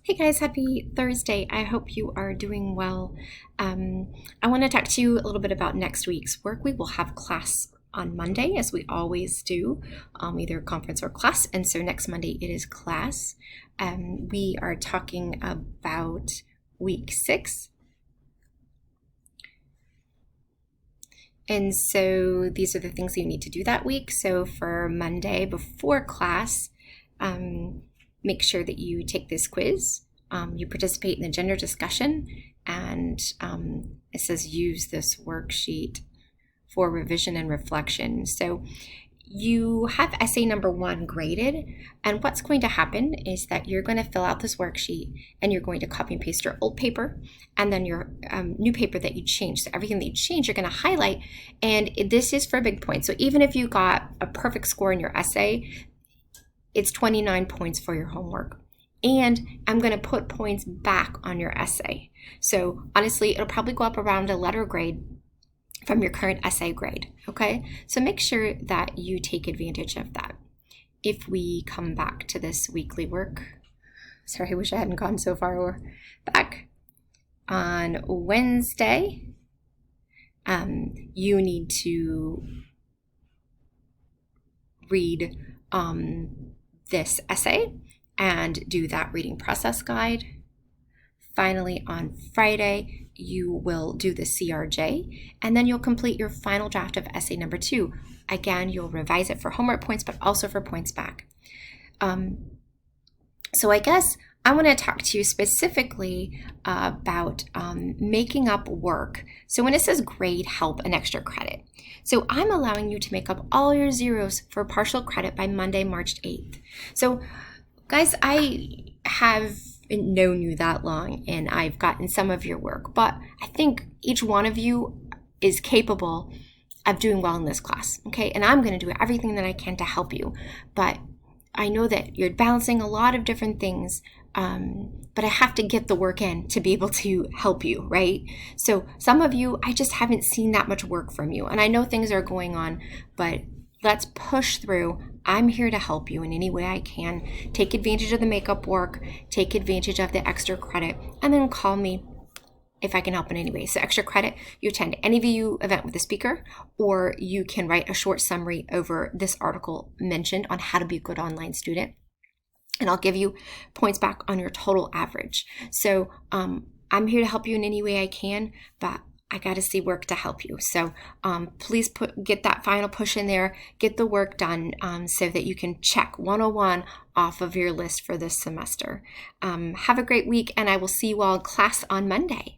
Hey guys, happy Thursday. I hope you are doing well. I want to talk to you a little bit about next week's work. We will have class on Monday, as we always do, either conference or class. And so next Monday it is class. We are talking about week 6. And so these are the things you need to do that week. So for Monday before class, make sure that you take this quiz. You participate in the gender discussion, and it says use this worksheet for revision and reflection. So you have essay number 1 graded, and what's going to happen is that you're going to fill out this worksheet and you're going to copy and paste your old paper and then your new paper that you changed. So everything that you changed, you're going to highlight, and this is for a big point. So even if you got a perfect score in your essay, it's 29 points for your homework. And I'm going to put points back on your essay. So honestly, it'll probably go up around a letter grade from your current essay grade, okay? So make sure that you take advantage of that. If we come back to this weekly work, sorry, I wish I hadn't gone so far back. On Wednesday, you need to read this essay and do that reading process guide. Finally, on Friday, you will do the CRJ, and then you'll complete your final draft of essay number 2. Again, you'll revise it for homework points, but also for points back. So I guess I want to talk to you specifically about making up work. So when it says grade, help, and extra credit. So I'm allowing you to make up all your zeros for partial credit by Monday, March 8th. So guys, I have known you that long and I've gotten some of your work, but I think each one of you is capable of doing well in this class, okay? And I'm going to do everything that I can to help you, but I know that you're balancing a lot of different things, but I have to get the work in to be able to help you, right? So some of you, I just haven't seen that much work from you, and I know things are going on, but let's push through. I'm here to help you in any way I can. Take advantage of the makeup work, take advantage of the extra credit, and then call me if I can help in any way. So extra credit, you attend any VU event with the speaker, or you can write a short summary over this article mentioned on how to be a good online student. And I'll give you points back on your total average. So I'm here to help you in any way I can, but I got to see work to help you. So please get that final push in there, get the work done so that you can check 101 off of your list for this semester. Have a great week, and I will see you all in class on Monday.